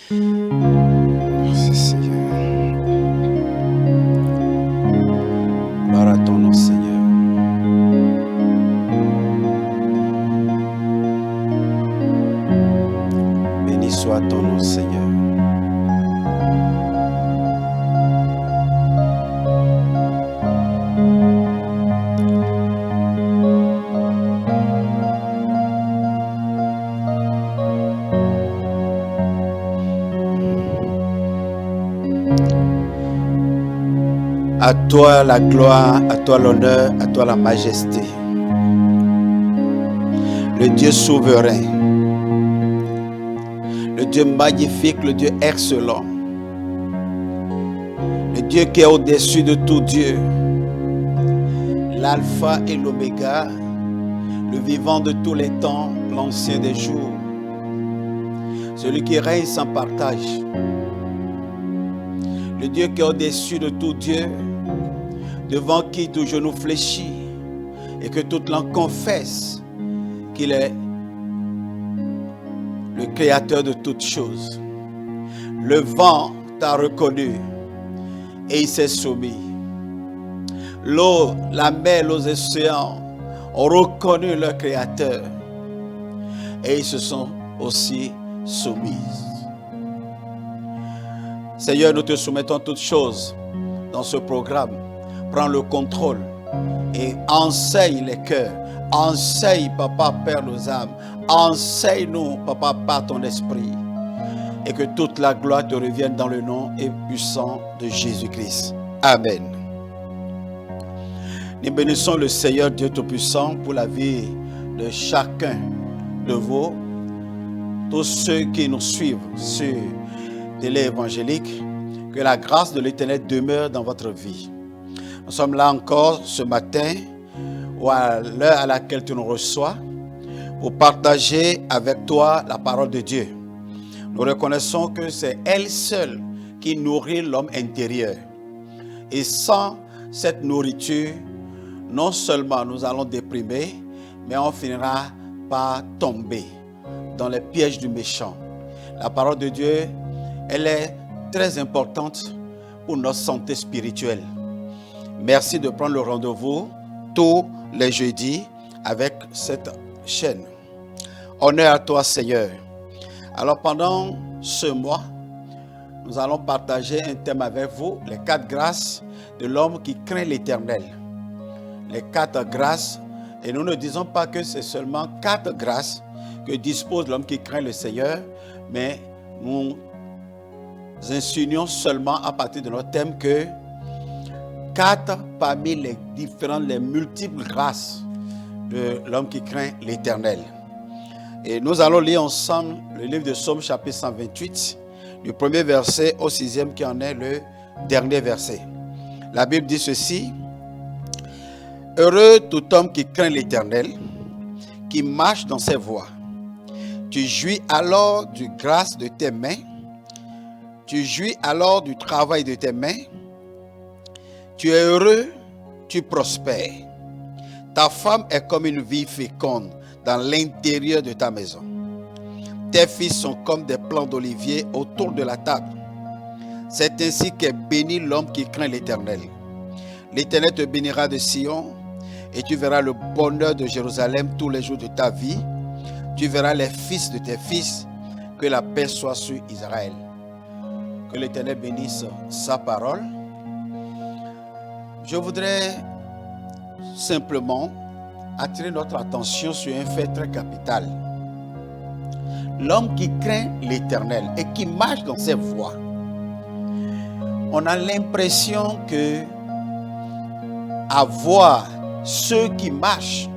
Merci Seigneur. Gloire à ton nom Seigneur. Béni soit ton nom Seigneur. À toi la gloire, à toi l'honneur, à toi la majesté. Le Dieu souverain, le Dieu magnifique, le Dieu excellent, le Dieu qui est au-dessus de tout Dieu, l'alpha et l'oméga, le vivant de tous les temps, l'ancien des jours, celui qui règne sans partage, le Dieu qui est au-dessus de tout Dieu, devant qui tout genou fléchit et que toute langue confesse qu'il est le créateur de toutes choses. Le vent t'a reconnu et il s'est soumis. L'eau, la mer, les océans ont reconnu leur créateur et ils se sont aussi soumis. Seigneur, nous te soumettons toutes choses dans ce programme. Prends le contrôle et enseigne les cœurs. Enseigne, Papa, Père, nos âmes. Enseigne-nous, Papa, par ton esprit. Et que toute la gloire te revienne dans le nom et puissant de Jésus-Christ. Amen. Nous bénissons le Seigneur Dieu Tout-Puissant pour la vie de chacun de vous, tous ceux qui nous suivent sur télé évangélique. Que la grâce de l'Éternel demeure dans votre vie. Nous sommes là encore ce matin, ou à l'heure à laquelle tu nous reçois, pour partager avec toi la parole de Dieu. Nous reconnaissons que c'est elle seule qui nourrit l'homme intérieur. Et sans cette nourriture, non seulement nous allons déprimer, mais on finira par tomber dans les pièges du méchant. La parole de Dieu, elle est très importante pour notre santé spirituelle. Merci de prendre le rendez-vous tous les jeudis avec cette chaîne. Honneur à toi, Seigneur. Alors, pendant ce mois, nous allons partager un thème avec vous, les 4 grâces de l'homme qui craint l'Éternel. Les 4 grâces, et nous ne disons pas que c'est seulement 4 grâces que dispose l'homme qui craint le Seigneur, mais nous insinuons seulement à partir de notre thème que 4 parmi les différentes, les multiples grâces de l'homme qui craint l'Éternel. Et nous allons lire ensemble le livre de Psaume chapitre 128, du premier verset au 6e qui en est le dernier verset. La Bible dit ceci: Heureux tout homme qui craint l'Éternel, qui marche dans ses voies. Tu jouis alors du grâce de tes mains, tu jouis alors du travail de tes mains. Tu es heureux, tu prospères. Ta femme est comme une vigne féconde dans l'intérieur de ta maison. Tes fils sont comme des plants d'olivier autour de la table. C'est ainsi qu'est béni l'homme qui craint l'Éternel. L'Éternel te bénira de Sion et tu verras le bonheur de Jérusalem tous les jours de ta vie. Tu verras les fils de tes fils. Que la paix soit sur Israël. Que l'Éternel bénisse sa parole. Je voudrais simplement attirer notre attention sur un fait très capital. L'homme qui craint l'Éternel et qui marche dans ses voies. On a l'impression que avoir ceux qui marchent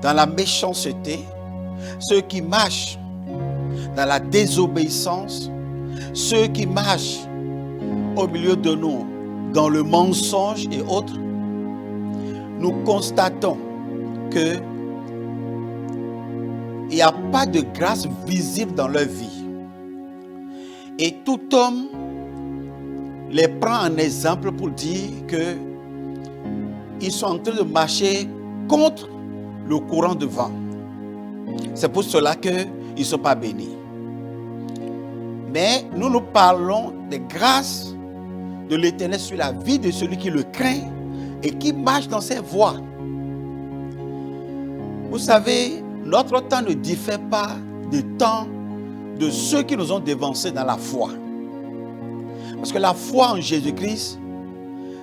dans la méchanceté, ceux qui marchent dans la désobéissance, ceux qui marchent au milieu de nous dans le mensonge et autres, nous constatons que il n'y a pas de grâce visible dans leur vie. Et tout homme les prend en exemple pour dire que ils sont en train de marcher contre le courant de vent. C'est pour cela qu'ils ne sont pas bénis. Mais nous parlons des grâces de l'Éternel sur la vie de celui qui le craint et qui marche dans ses voies. Vous savez, notre temps ne diffère pas du temps de ceux qui nous ont dévancés dans la foi. Parce que la foi en Jésus-Christ,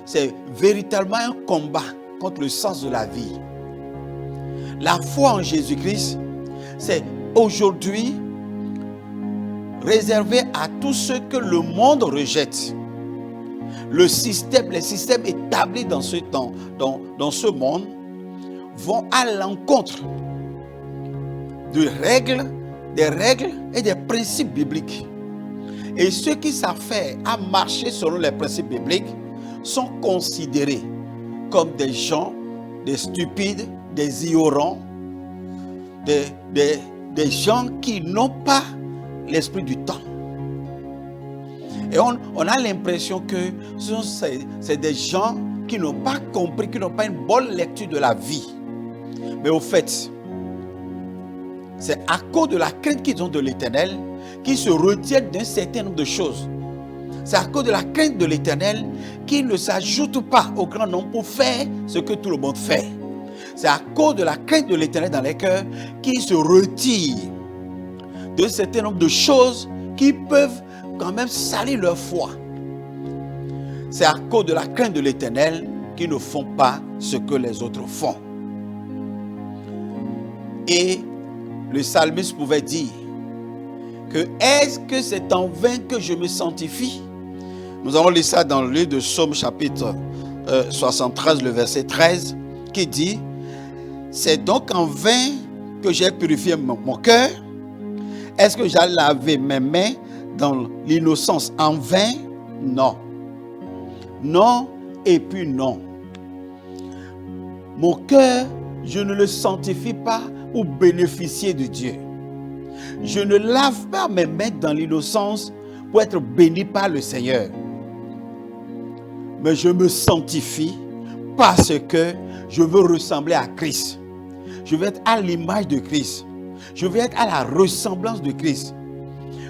c'est véritablement un combat contre le sens de la vie. La foi en Jésus-Christ, c'est aujourd'hui réservé à tous ceux que le monde rejette. Les systèmes établis dans ce temps, dans ce monde, vont à l'encontre des règles et des principes bibliques. Et ceux qui savent faire à marcher selon les principes bibliques sont considérés comme des gens, des stupides, des ignorants, des gens qui n'ont pas l'esprit du temps. Et on a l'impression que c'est des gens qui n'ont pas compris, qui n'ont pas une bonne lecture de la vie. Mais au fait, c'est à cause de la crainte qu'ils ont de l'Éternel qu'ils se retiennent d'un certain nombre de choses. C'est à cause de la crainte de l'Éternel qu'ils ne s'ajoutent pas au grand nombre pour faire ce que tout le monde fait. C'est à cause de la crainte de l'Éternel dans les cœurs qu'ils se retirent d'un certain nombre de choses qui peuvent quand même salir leur foi. C'est à cause de la crainte de l'Éternel qu'ils ne font pas ce que les autres font. Et le psalmiste pouvait dire que est-ce que c'est en vain que je me sanctifie? Nous avons lu ça dans le livre de Psaume chapitre 73, le verset 13, qui dit: c'est donc en vain que j'ai purifié mon cœur. Est-ce que j'ai lavé mes mains dans l'innocence en vain? Non. Non et puis non. Mon cœur, je ne le sanctifie pas pour bénéficier de Dieu. Je ne lave pas mes mains dans l'innocence pour être béni par le Seigneur. Mais je me sanctifie parce que je veux ressembler à Christ. Je veux être à l'image de Christ. Je veux être à la ressemblance de Christ.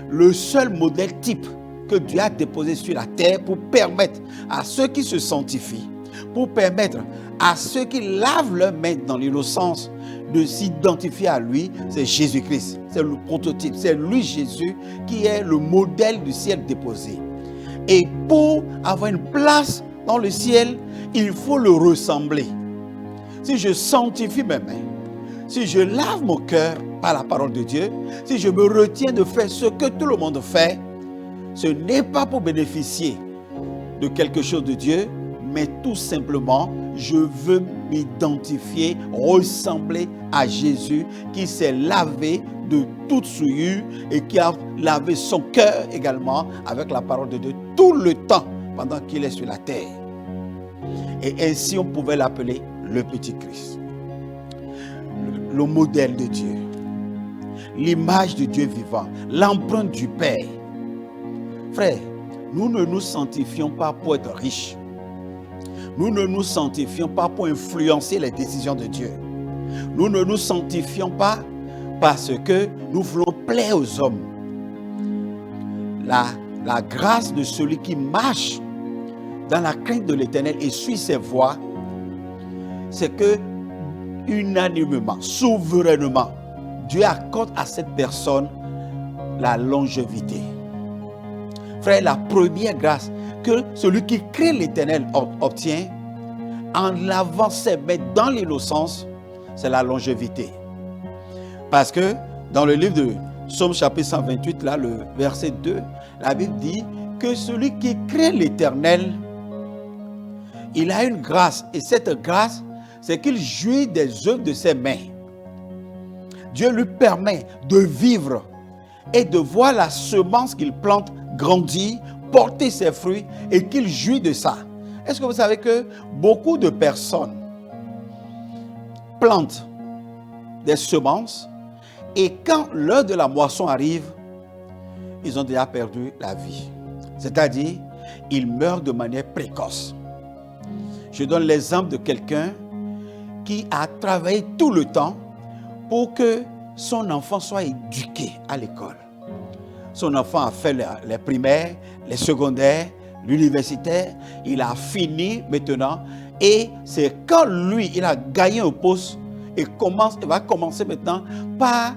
Le seul modèle type que Dieu a déposé sur la terre pour permettre à ceux qui se sanctifient, pour permettre à ceux qui lavent leurs mains dans l'innocence de s'identifier à lui, c'est Jésus-Christ. C'est le prototype. C'est lui, Jésus, qui est le modèle du ciel déposé. Et pour avoir une place dans le ciel, il faut le ressembler. Si je sanctifie mes mains, si je lave mon cœur par la parole de Dieu, si je me retiens de faire ce que tout le monde fait, ce n'est pas pour bénéficier de quelque chose de Dieu, mais tout simplement, je veux m'identifier, ressembler à Jésus qui s'est lavé de toute souillure et qui a lavé son cœur également avec la parole de Dieu tout le temps pendant qu'il est sur la terre. Et ainsi, on pouvait l'appeler le petit Christ. Le modèle de Dieu, l'image de Dieu vivant, l'empreinte du Père. Frère, nous ne nous sanctifions pas pour être riches. Nous ne nous sanctifions pas pour influencer les décisions de Dieu. Nous ne nous sanctifions pas parce que nous voulons plaire aux hommes. La grâce de celui qui marche dans la crainte de l'Éternel et suit ses voies, c'est que unanimement, souverainement, Dieu accorde à cette personne la longévité. Frère, la première grâce que celui qui craint l'Éternel obtient en lavant ses mains dans l'innocence, c'est la longévité. Parce que dans le livre de Psaume chapitre 128, là, le verset 2, la Bible dit que celui qui craint l'Éternel, il a une grâce. Et cette grâce, c'est qu'il jouit des œuvres de ses mains. Dieu lui permet de vivre et de voir la semence qu'il plante grandir, porter ses fruits et qu'il jouit de ça. Est-ce que vous savez que beaucoup de personnes plantent des semences et quand l'heure de la moisson arrive, ils ont déjà perdu la vie. C'est-à-dire, ils meurent de manière précoce. Je donne l'exemple de quelqu'un qui a travaillé tout le temps pour que son enfant soit éduqué à l'école. son enfant a fait les primaires, les secondaires, l'universitaire, il a fini maintenant. Et c'est quand lui, il a gagné un poste, il va commencer maintenant par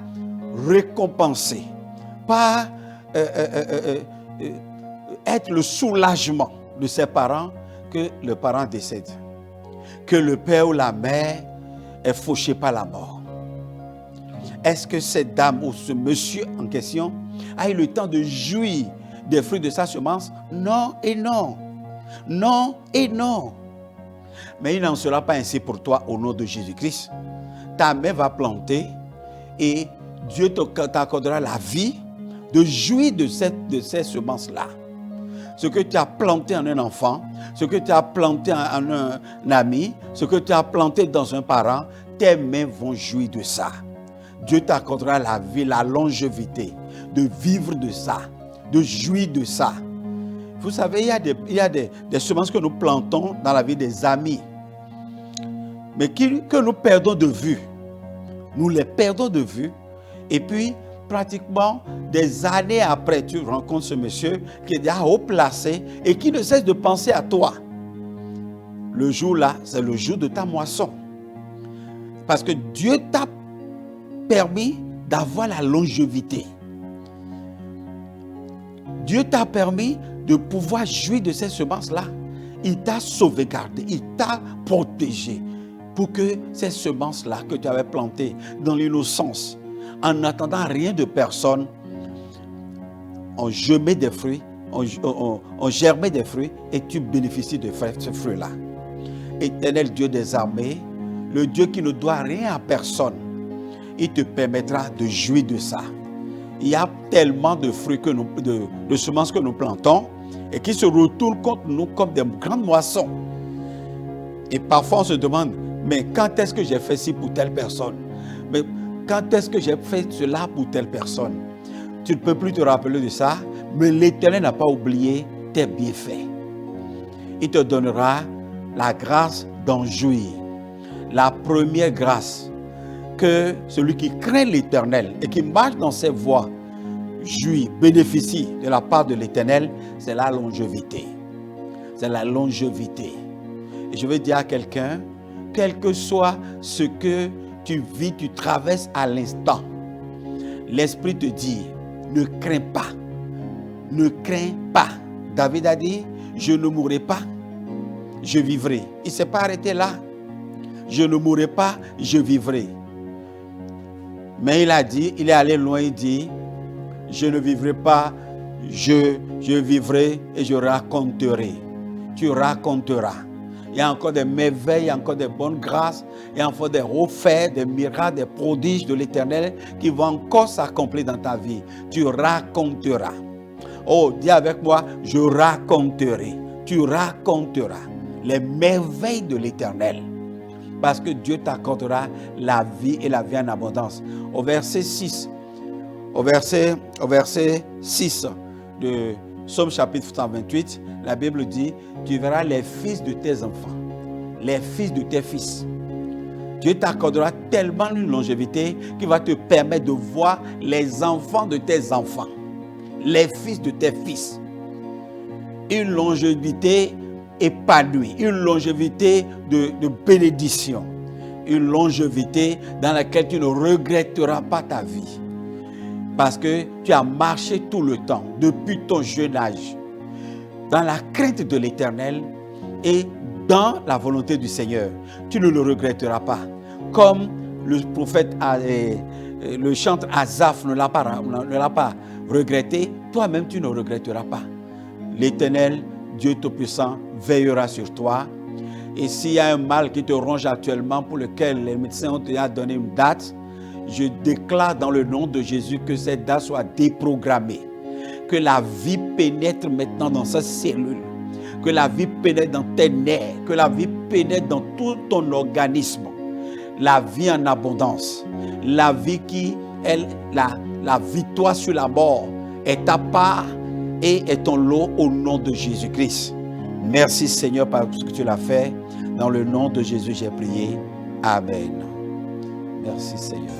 récompenser, par être le soulagement de ses parents que le parent décède, que le père ou la mère est fauché par la mort. Est-ce que cette dame ou ce monsieur en question a eu le temps de jouir des fruits de sa semence? Non et non. Non et non. Mais il n'en sera pas ainsi pour toi au nom de Jésus-Christ. Ta main va planter et Dieu t'accordera la vie de jouir de ces semences-là. Ce que tu as planté en un enfant, ce que tu as planté en un ami, ce que tu as planté dans un parent, tes mains vont jouir de ça. Dieu t'accordera la vie, la longévité, de vivre de ça, de jouir de ça. Vous savez, il y a des semences que nous plantons dans la vie des amis, mais que nous perdons de vue. Nous les perdons de vue, et puis pratiquement des années après, tu rencontres ce monsieur qui est déjà haut placé et qui ne cesse de penser à toi. Le jour-là, c'est le jour de ta moisson. Parce que Dieu t'a permis d'avoir la longévité. Dieu t'a permis de pouvoir jouir de ces semences-là. Il t'a sauvegardé, il t'a protégé pour que ces semences-là que tu avais plantées dans l'innocence, en n'attendant rien de personne, ont germé des fruits, ont germé des fruits et tu bénéficies de ce fruit-là. Éternel Dieu des armées, le Dieu qui ne doit rien à personne, il te permettra de jouir de ça. Il y a tellement de fruits, de semences que nous plantons et qui se retournent contre nous comme des grandes moissons. Et parfois on se demande, mais quand est-ce que j'ai fait ci pour telle personne? Mais quand est-ce que j'ai fait cela pour telle personne? Tu ne peux plus te rappeler de ça, mais l'Éternel n'a pas oublié tes bienfaits. Il te donnera la grâce d'en jouir. La première grâce que celui qui craint l'Éternel et qui marche dans ses voies jouit, bénéficie de la part de l'Éternel, c'est la longévité. C'est la longévité. Et je veux dire à quelqu'un, quel que soit ce que tu vis, tu traverses à l'instant, l'Esprit te dit, ne crains pas, ne crains pas. David a dit, je ne mourrai pas, je vivrai. Il ne s'est pas arrêté là. Je ne mourrai pas, je vivrai. Mais il a dit, il est allé loin, il dit, je ne vivrai pas, je vivrai et je raconterai. Tu raconteras. Il y a encore des merveilles, il y a encore des bonnes grâces, il y a encore des hauts faits, des miracles, des prodiges de l'Éternel qui vont encore s'accomplir dans ta vie. Tu raconteras. Oh, dis avec moi, je raconterai. Tu raconteras les merveilles de l'Éternel. Parce que Dieu t'accordera la vie et la vie en abondance. Au verset 6, au verset 6 de Psaume chapitre 128, la Bible dit, tu verras les fils de tes enfants, les fils de tes fils. Dieu t'accordera tellement une longévité qui va te permettre de voir les enfants de tes enfants, les fils de tes fils. Une longévité épanouie, une longévité de bénédiction, une longévité dans laquelle tu ne regretteras pas ta vie. Parce que tu as marché tout le temps, depuis ton jeune âge, dans la crainte de l'Éternel et dans la volonté du Seigneur. Tu ne le regretteras pas. Comme le prophète, le chantre Asaph ne l'a pas regretté, toi-même tu ne regretteras pas. L'Éternel, Dieu Tout-Puissant, veillera sur toi. Et s'il y a un mal qui te ronge actuellement, pour lequel les médecins ont déjà donné une date, je déclare dans le nom de Jésus que cette date soit déprogrammée. Que la vie pénètre maintenant dans sa cellule. Que la vie pénètre dans tes nerfs. Que la vie pénètre dans tout ton organisme. La vie en abondance. La vie qui, la victoire sur la mort est ta part et est ton lot au nom de Jésus-Christ. Merci Seigneur parce que tu l'as fait. Dans le nom de Jésus, j'ai prié. Amen. Merci Seigneur.